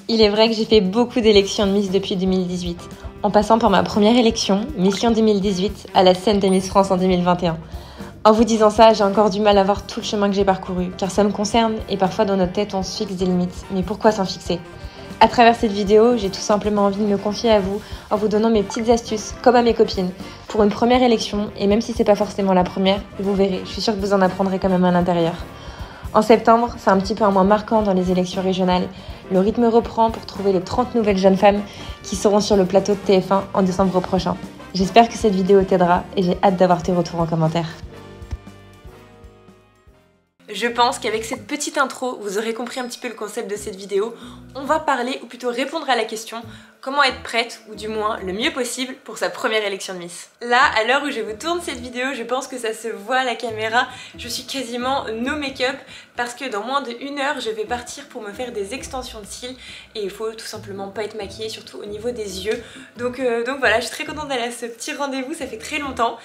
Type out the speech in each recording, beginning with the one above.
Il est vrai que j'ai fait beaucoup d'élections de Miss depuis 2018, en passant par ma première élection, Miss Lyon 2018, à la scène de Miss France en 2021. En vous disant ça, j'ai encore du mal à voir tout le chemin que j'ai parcouru, car ça me concerne et parfois dans notre tête on se fixe des limites. Mais pourquoi s'en fixer ? À travers cette vidéo, j'ai tout simplement envie de me confier à vous en vous donnant mes petites astuces, comme à mes copines, pour une première élection, et même si c'est pas forcément la première, vous verrez, je suis sûre que vous en apprendrez quand même à l'intérieur. En septembre, c'est un petit peu un mois marquant dans les élections régionales. Le rythme reprend pour trouver les 30 nouvelles jeunes femmes qui seront sur le plateau de TF1 en décembre prochain. J'espère que cette vidéo t'aidera et j'ai hâte d'avoir tes retours en commentaire. Je pense qu'avec cette petite intro, vous aurez compris un petit peu le concept de cette vidéo. On va parler, ou plutôt répondre à la question comment être prête, ou du moins le mieux possible, pour sa première élection de Miss. Là, à l'heure où je vous tourne cette vidéo, je pense que ça se voit à la caméra, je suis quasiment no make-up parce que dans moins de 1 heure, je vais partir pour me faire des extensions de cils et il faut tout simplement pas être maquillée, surtout au niveau des yeux. Donc voilà, je suis très contente d'aller à ce petit rendez-vous, ça fait très longtemps.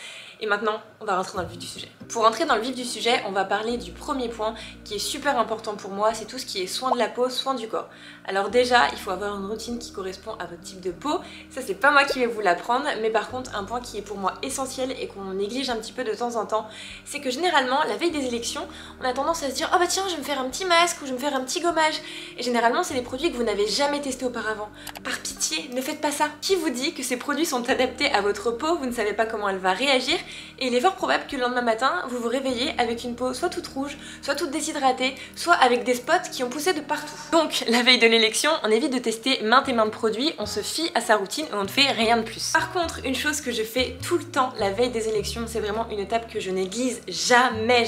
Et maintenant, on va rentrer dans le vif du sujet. Pour rentrer dans le vif du sujet, on va parler du premier point qui est super important pour moi, c'est tout ce qui est soin de la peau, soin du corps. Alors déjà, il faut avoir une routine qui correspond à votre type de peau. Ça, c'est pas moi qui vais vous l'apprendre, mais par contre, un point qui est pour moi essentiel et qu'on néglige un petit peu de temps en temps, c'est que généralement, la veille des élections, on a tendance à se dire « Oh bah tiens, je vais me faire un petit masque ou je vais me faire un petit gommage ». Et généralement, c'est des produits que vous n'avez jamais testés auparavant. Par pitié, ne faites pas ça. Qui vous dit que ces produits sont adaptés à votre peau, vous ne savez pas comment elle va réagir, et il est fort probable que le lendemain matin, vous vous réveillez avec une peau soit toute rouge, soit toute déshydratée, soit avec des spots qui ont poussé de partout. Donc, la veille de l'élection, on évite de tester maintes et maintes produits, on se fie à sa routine et on ne fait rien de plus. Par contre, une chose que je fais tout le temps la veille des élections, c'est vraiment une étape que je néglige jamais,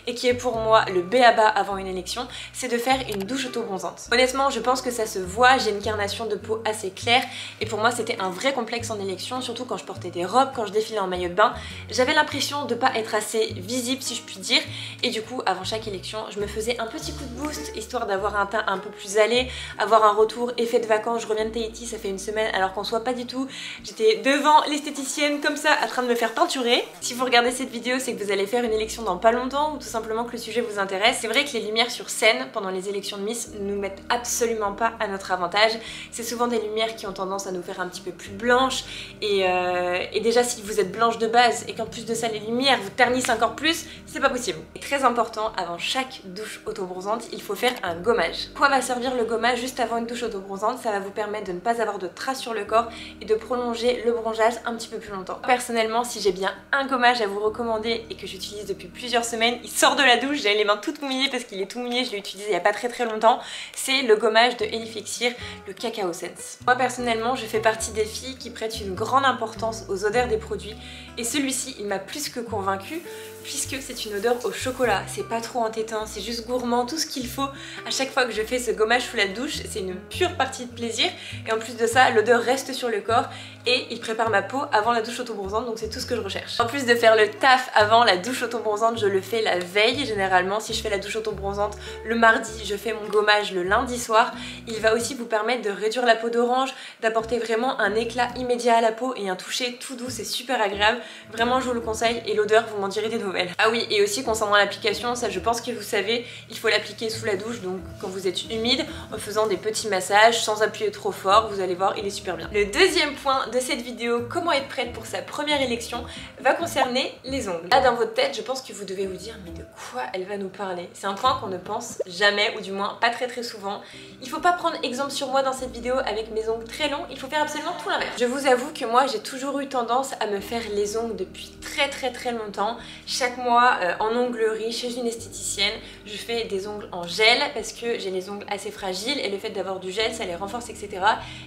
et qui est pour moi le b.a.-ba avant une élection, c'est de faire une douche auto-bronzante. Honnêtement, je pense que ça se voit, j'ai une carnation de peau assez claire, et pour moi c'était un vrai complexe en élection, surtout quand je portais des robes, quand je défilais en maillot de bain, j'avais l'impression de pas être assez visible si je puis dire, et du coup avant chaque élection je me faisais un petit coup de boost histoire d'avoir un teint un peu plus allé, avoir un retour effet de vacances. Je reviens de Tahiti, ça fait 1 semaine alors qu'en soit pas du tout, j'étais devant l'esthéticienne comme ça en train de me faire peinturer. Si vous regardez cette vidéo, c'est que vous allez faire une élection dans pas longtemps ou tout simplement que le sujet vous intéresse. C'est vrai que les lumières sur scène pendant les élections de Miss ne nous mettent absolument pas à notre avantage, c'est souvent des lumières qui ont tendance à nous faire un petit peu plus blanches et déjà si vous êtes blanche de base et qu'en plus de ça les lumières vous ternissent encore plus, c'est pas possible. Et très important, avant chaque douche auto-bronzante, il faut faire un gommage. Quoi va servir le gommage juste avant une douche auto-bronzante? Ça va vous permettre de ne pas avoir de traces sur le corps et de prolonger le bronzage un petit peu plus longtemps. Personnellement, si j'ai bien un gommage à vous recommander et que j'utilise depuis plusieurs semaines, il sort de la douche, j'ai les mains toutes mouillées parce qu'il est tout mouillé, je l'ai utilisé il y a pas très longtemps, c'est le gommage de Elifexir, le Cacao Sense. Moi personnellement, je fais partie des filles qui prêtent une grande importance aux odeurs des produits et celui-ci il m'a plus que convaincue puisque c'est une odeur au chocolat, c'est pas trop entêtant, c'est juste gourmand, tout ce qu'il faut. À chaque fois que je fais ce gommage sous la douche, c'est une pure partie de plaisir et en plus de ça, l'odeur reste sur le corps et il prépare ma peau avant la douche auto-bronzante, donc c'est tout ce que je recherche. En plus de faire le taf avant la douche auto-bronzante, je le fais la veille généralement. Si je fais la douche auto-bronzante le mardi, je fais mon gommage le lundi soir. Il va aussi vous permettre de réduire la peau d'orange, d'apporter vraiment un éclat immédiat à la peau et un toucher tout doux, c'est super agréable. Vraiment je vous le conseille et l'odeur vous m'en direz des nouvelles. Ah oui, et aussi concernant l'application, ça je pense que vous savez, il faut l'appliquer sous la douche, donc quand vous êtes humide, en faisant des petits massages sans appuyer trop fort, vous allez voir, il est super bien. Le deuxième point de cette vidéo, comment être prête pour sa première élection, va concerner les ongles. Là dans votre tête, je pense que vous devez vous dire mais de quoi elle va nous parler? C'est un point qu'on ne pense jamais, ou du moins pas très souvent. Il faut pas prendre exemple sur moi dans cette vidéo avec mes ongles très longs, il faut faire absolument tout l'inverse. Je vous avoue que moi j'ai toujours eu tendance à me faire les ongles depuis très longtemps. Chaque mois en onglerie chez une esthéticienne, je fais des ongles en gel parce que j'ai les ongles assez fragiles et le fait d'avoir du gel ça les renforce etc.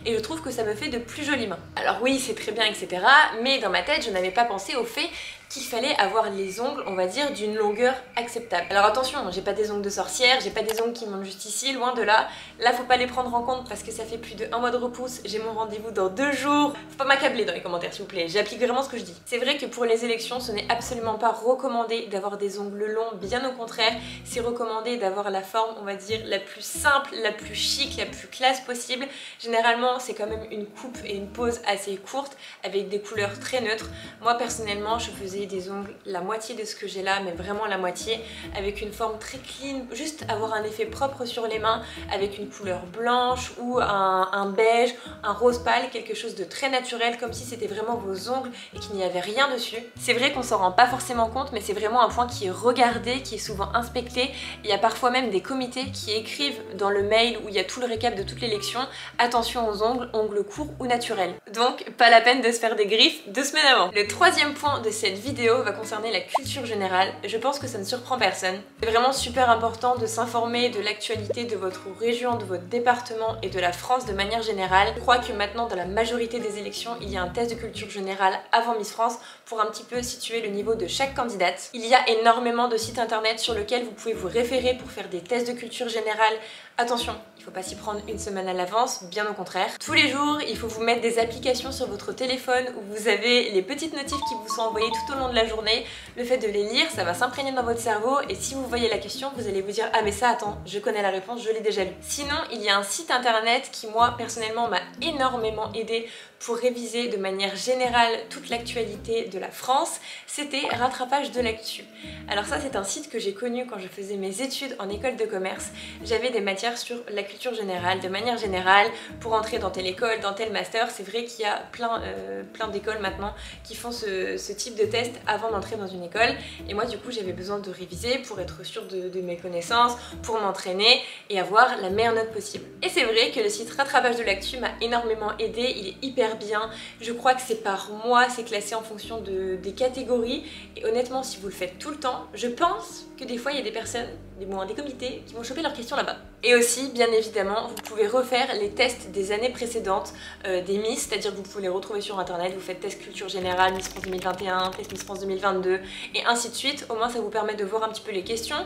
Et je trouve que ça me fait de plus jolies mains. Alors oui c'est très bien etc. mais dans ma tête je n'avais pas pensé au fait qu'il fallait avoir les ongles, on va dire, d'une longueur acceptable. Alors attention, j'ai pas des ongles de sorcière, j'ai pas des ongles qui montent juste ici, loin de là. Là, faut pas les prendre en compte parce que ça fait plus de 1 mois de repousse, j'ai mon rendez-vous dans 2 jours. Faut pas m'accabler dans les commentaires, s'il vous plaît, j'applique vraiment ce que je dis. C'est vrai que pour les élections, ce n'est absolument pas recommandé d'avoir des ongles longs, bien au contraire, c'est recommandé d'avoir la forme, on va dire, la plus simple, la plus chic, la plus classe possible. Généralement, c'est quand même une coupe et une pose assez courte, avec des couleurs très neutres. Moi, personnellement, je faisais poser des ongles la moitié de ce que j'ai là, mais vraiment la moitié, avec une forme très clean, juste avoir un effet propre sur les mains, avec une couleur blanche ou un beige, un rose pâle, quelque chose de très naturel, comme si c'était vraiment vos ongles et qu'il n'y avait rien dessus. C'est vrai qu'on s'en rend pas forcément compte, mais c'est vraiment un point qui est regardé, qui est souvent inspecté. Il y a parfois même des comités qui écrivent dans le mail où il y a tout le récap de toute l'élection, attention aux ongles, ongles courts ou naturels. Donc pas la peine de se faire des griffes 2 semaines avant. Le troisième point de cette vidéo va concerner la culture générale. Je pense que ça ne surprend personne. C'est vraiment super important de s'informer de l'actualité de votre région, de votre département et de la France de manière générale. Je crois que maintenant dans la majorité des élections, il y a un test de culture générale avant Miss France pour un petit peu situer le niveau de chaque candidate. Il y a énormément de sites internet sur lesquels vous pouvez vous référer pour faire des tests de culture générale. Attention, il ne faut pas s'y prendre une semaine à l'avance, bien au contraire. Tous les jours, il faut vous mettre des applications sur votre téléphone où vous avez les petites notifs qui vous sont envoyées tout au long de la journée. Le fait de les lire, ça va s'imprégner dans votre cerveau et si vous voyez la question, vous allez vous dire « Ah mais ça, attends, je connais la réponse, je l'ai déjà lu ». Sinon, il y a un site internet qui, moi, personnellement, m'a énormément aidé pour réviser de manière générale toute l'actualité de la France, c'était Rattrapage de l'actu. Alors ça, c'est un site que j'ai connu quand je faisais mes études en école de commerce. J'avais des matières sur la culture générale, de manière générale, pour entrer dans telle école, dans tel master. C'est vrai qu'il y a plein d'écoles maintenant qui font ce type de test avant d'entrer dans une école. Et moi, du coup, j'avais besoin de réviser pour être sûre de mes connaissances, pour m'entraîner et avoir la meilleure note possible. Et c'est vrai que le site Rattrapage de l'actu m'a énormément aidé, il est hyper bien. Je crois que c'est par mois, c'est classé en fonction des catégories. Et honnêtement, si vous le faites tout le temps, je pense que des fois, il y a des personnes, des comités, qui vont choper leurs questions là-bas. Et aussi, bien évidemment, vous pouvez refaire les tests des années précédentes des Miss, c'est-à-dire que vous pouvez les retrouver sur internet, vous faites test culture générale, Miss France 2021, test Miss France 2022, et ainsi de suite. Au moins, ça vous permet de voir un petit peu les questions.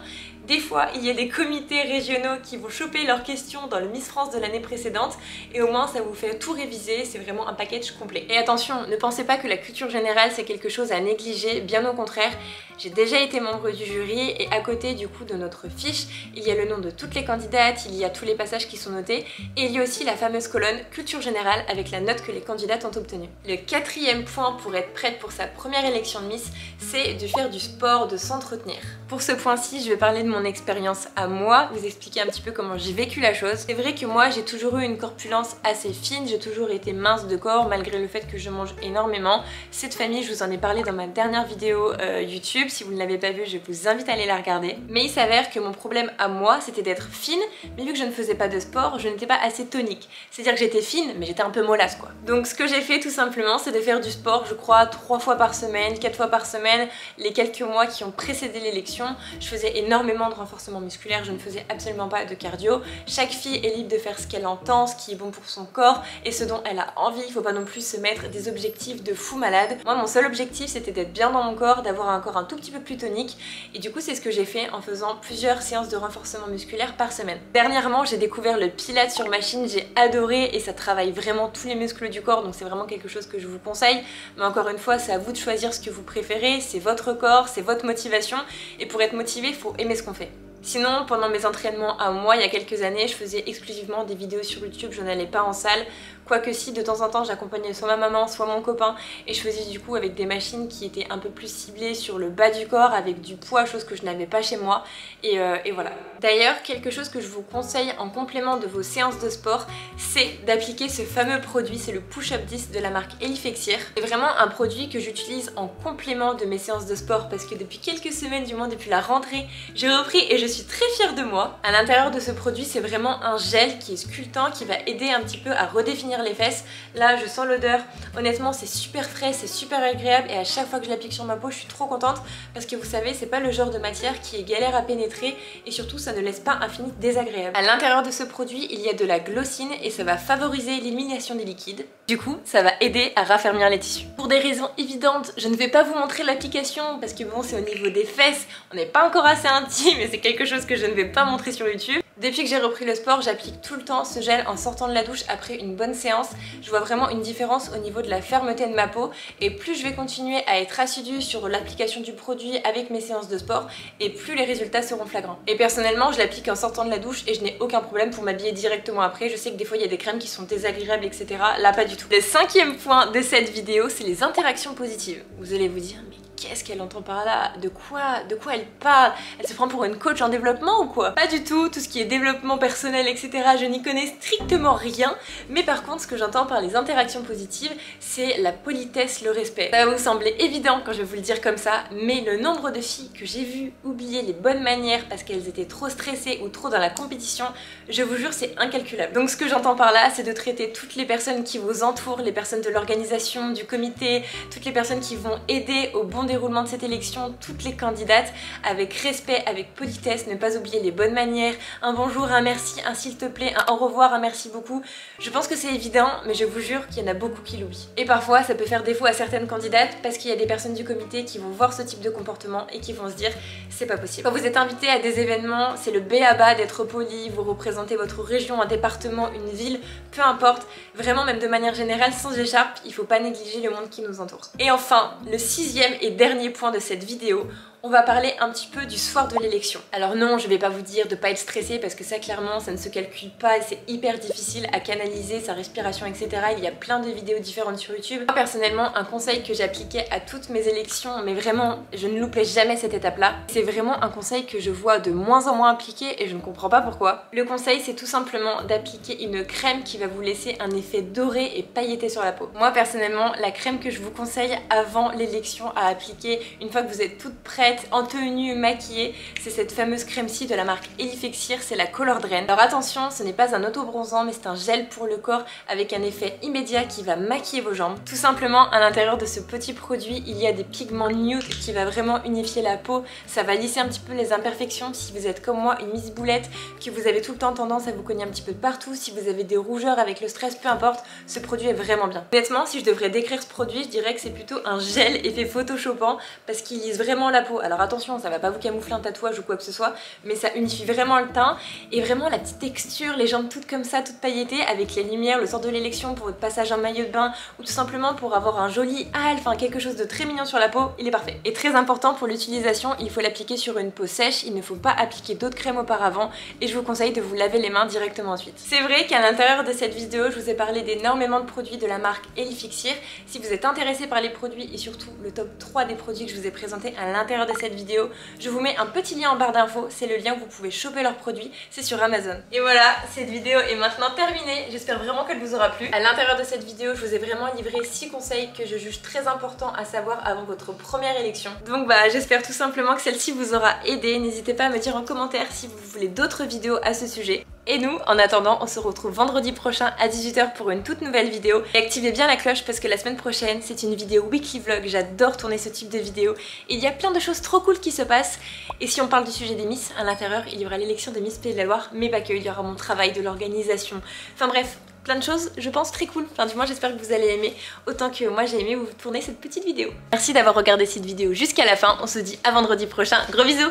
Des fois, il y a des comités régionaux qui vont choper leurs questions dans le Miss France de l'année précédente, et au moins, ça vous fait tout réviser, c'est vraiment un package complet. Et attention, ne pensez pas que la culture générale, c'est quelque chose à négliger, bien au contraire. J'ai déjà été membre du jury, et à côté, du coup, de notre fiche, il y a le nom de toutes les candidates, il y a tous les passages qui sont notés, et il y a aussi la fameuse colonne culture générale avec la note que les candidates ont obtenue. Le quatrième point pour être prête pour sa première élection de Miss, c'est de faire du sport, de s'entretenir. Pour ce point-ci, je vais parler de mon expérience à moi, vous expliquer un petit peu comment j'ai vécu la chose. C'est vrai que moi, j'ai toujours eu une corpulence assez fine, j'ai toujours été mince de corps, malgré le fait que je mange énormément. Cette famille, je vous en ai parlé dans ma dernière vidéo YouTube, si vous ne l'avez pas vue, je vous invite à aller la regarder. Mais il s'avère que mon problème à moi, c'était d'être fine, mais vu que je ne faisais pas de sport, je n'étais pas assez tonique. C'est-à-dire que j'étais fine, mais j'étais un peu mollasse quoi. Donc ce que j'ai fait tout simplement, c'est de faire du sport, je crois, 3 fois par semaine, 4 fois par semaine, les quelques mois qui ont précédé l'élection. Je faisais énormément de renforcement musculaire, je ne faisais absolument pas de cardio. Chaque fille est libre de faire ce qu'elle entend, ce qui est bon pour son corps et ce dont elle a envie. Il faut pas non plus se mettre des objectifs de fou malade. Moi, mon seul objectif, c'était d'être bien dans mon corps, d'avoir un corps un tout petit peu plus tonique. Et du coup, c'est ce que j'ai fait en faisant plusieurs séances de renforcement musculaire par semaine. Dernièrement, j'ai découvert le Pilates sur machine, j'ai adoré et ça travaille vraiment tous les muscles du corps, donc c'est vraiment quelque chose que je vous conseille. Mais encore une fois, c'est à vous de choisir ce que vous préférez, c'est votre corps, c'est votre motivation. Et pour être motivé, il faut aimer ce qu'on fait. Sinon, pendant mes entraînements à moi, il y a quelques années, je faisais exclusivement des vidéos sur YouTube, je n'allais pas en salle. Quoique si, de temps en temps, j'accompagnais soit ma maman, soit mon copain, et je faisais du coup avec des machines qui étaient un peu plus ciblées sur le bas du corps, avec du poids, chose que je n'avais pas chez moi, et voilà. D'ailleurs, quelque chose que je vous conseille en complément de vos séances de sport, c'est d'appliquer ce fameux produit, c'est le Push-Up 10 de la marque Elifexir. C'est vraiment un produit que j'utilise en complément de mes séances de sport, parce que depuis quelques semaines, du moins depuis la rentrée, j'ai repris et je suis très fière de moi. À l'intérieur de ce produit, c'est vraiment un gel qui est sculptant, qui va aider un petit peu à redéfinir les fesses. Là, je sens l'odeur. Honnêtement, c'est super frais, c'est super agréable et à chaque fois que je l'applique sur ma peau, je suis trop contente parce que vous savez, c'est pas le genre de matière qui est galère à pénétrer et surtout, ça ne laisse pas un fini désagréable. À l'intérieur de ce produit, il y a de la glossine et ça va favoriser l'élimination des liquides. Du coup, ça va aider à raffermir les tissus. Pour des raisons évidentes, je ne vais pas vous montrer l'application parce que bon, c'est au niveau des fesses. On n'est pas encore assez intime et c'est quelque chose que je ne vais pas montrer sur YouTube. Depuis que j'ai repris le sport, j'applique tout le temps ce gel en sortant de la douche après une bonne séance. Je vois vraiment une différence au niveau de la fermeté de ma peau et plus je vais continuer à être assidue sur l'application du produit avec mes séances de sport et plus les résultats seront flagrants. Et personnellement, je l'applique en sortant de la douche et je n'ai aucun problème pour m'habiller directement après. Je sais que des fois il y a des crèmes qui sont désagréables, etc. Là, pas du tout. Le cinquième point de cette vidéo, c'est les interactions positives. Vous allez vous dire, mais qu'est-ce qu'elle entend par là? De quoi elle parle? Elle se prend pour une coach en développement ou quoi? Pas du tout, tout ce qui est développement personnel, etc. je n'y connais strictement rien, mais par contre ce que j'entends par les interactions positives, c'est la politesse, le respect. Ça va vous sembler évident quand je vais vous le dire comme ça, mais le nombre de filles que j'ai vues oublier les bonnes manières parce qu'elles étaient trop stressées ou trop dans la compétition, je vous jure c'est incalculable. Donc ce que j'entends par là, c'est de traiter toutes les personnes qui vous entourent, les personnes de l'organisation, du comité, toutes les personnes qui vont aider au bon déroulement de cette élection, toutes les candidates, avec respect, avec politesse, ne pas oublier les bonnes manières, un bonjour, un merci, un s'il te plaît, un au revoir, un merci beaucoup. Je pense que c'est évident, mais je vous jure qu'il y en a beaucoup qui l'oublient. Et parfois ça peut faire défaut à certaines candidates parce qu'il y a des personnes du comité qui vont voir ce type de comportement et qui vont se dire c'est pas possible. Quand vous êtes invité à des événements, c'est le b.a.-ba d'être poli, vous représentez votre région, un département, une ville, peu importe, vraiment même de manière générale, sans écharpe, il faut pas négliger le monde qui nous entoure. Et enfin, le 6e et dernier point de cette vidéo, on va parler un petit peu du soir de l'élection. Alors non, je vais pas vous dire de pas être stressé parce que ça clairement ça ne se calcule pas et c'est hyper difficile à canaliser sa respiration etc. Il y a plein de vidéos différentes sur YouTube. Moi personnellement, un conseil que j'appliquais à toutes mes élections, mais vraiment je ne loupais jamais cette étape là, c'est vraiment un conseil que je vois de moins en moins appliqué et je ne comprends pas pourquoi. Le conseil c'est tout simplement d'appliquer une crème qui va vous laisser un effet doré et pailleté sur la peau. Moi personnellement, la crème que je vous conseille avant l'élection à appliquer une fois que vous êtes toute prête, en tenue, maquillée, c'est cette fameuse crème-ci de la marque Elifexir, c'est la Color Drain. Alors attention, ce n'est pas un auto-bronzant mais c'est un gel pour le corps avec un effet immédiat qui va maquiller vos jambes. Tout simplement, à l'intérieur de ce petit produit, il y a des pigments nude qui va vraiment unifier la peau, ça va lisser un petit peu les imperfections si vous êtes comme moi une Miss Boulette, que vous avez tout le temps tendance à vous cogner un petit peu de partout, si vous avez des rougeurs avec le stress, peu importe, ce produit est vraiment bien. Honnêtement, si je devrais décrire ce produit, je dirais que c'est plutôt un gel effet photoshopant parce qu'il lisse vraiment la peau. Alors attention, ça va pas vous camoufler un tatouage ou quoi que ce soit, mais ça unifie vraiment le teint et vraiment la petite texture, les jambes toutes comme ça, toutes pailletées avec les lumières, le soir de l'élection pour votre passage en maillot de bain ou tout simplement pour avoir un joli hâle, enfin quelque chose de très mignon sur la peau, il est parfait. Et très important pour l'utilisation, il faut l'appliquer sur une peau sèche, il ne faut pas appliquer d'autres crèmes auparavant et je vous conseille de vous laver les mains directement ensuite. C'est vrai qu'à l'intérieur de cette vidéo, je vous ai parlé d'énormément de produits de la marque Elifexir. Si vous êtes intéressé par les produits et surtout le top 3 des produits que je vous ai présentés à l'intérieur de cette vidéo, je vous mets un petit lien en barre d'infos, c'est le lien où vous pouvez choper leurs produits, c'est sur Amazon. Et voilà, cette vidéo est maintenant terminée, j'espère vraiment qu'elle vous aura plu. À l'intérieur de cette vidéo, je vous ai vraiment livré 6 conseils que je juge très importants à savoir avant votre première élection. Donc bah j'espère tout simplement que celle-ci vous aura aidé, n'hésitez pas à me dire en commentaire si vous voulez d'autres vidéos à ce sujet. Et nous, en attendant, on se retrouve vendredi prochain à 18 h pour une toute nouvelle vidéo. Et activez bien la cloche parce que la semaine prochaine, c'est une vidéo weekly vlog. J'adore tourner ce type de vidéo. Il y a plein de choses trop cool qui se passent. Et si on parle du sujet des Miss, à l'intérieur, il y aura l'élection de Miss Pays de la Loire, mais pas que, il y aura mon travail, de l'organisation. Enfin bref, plein de choses, je pense, très cool. Enfin du moins, j'espère que vous allez aimer autant que moi j'ai aimé vous tourner cette petite vidéo. Merci d'avoir regardé cette vidéo jusqu'à la fin. On se dit à vendredi prochain. Gros bisous!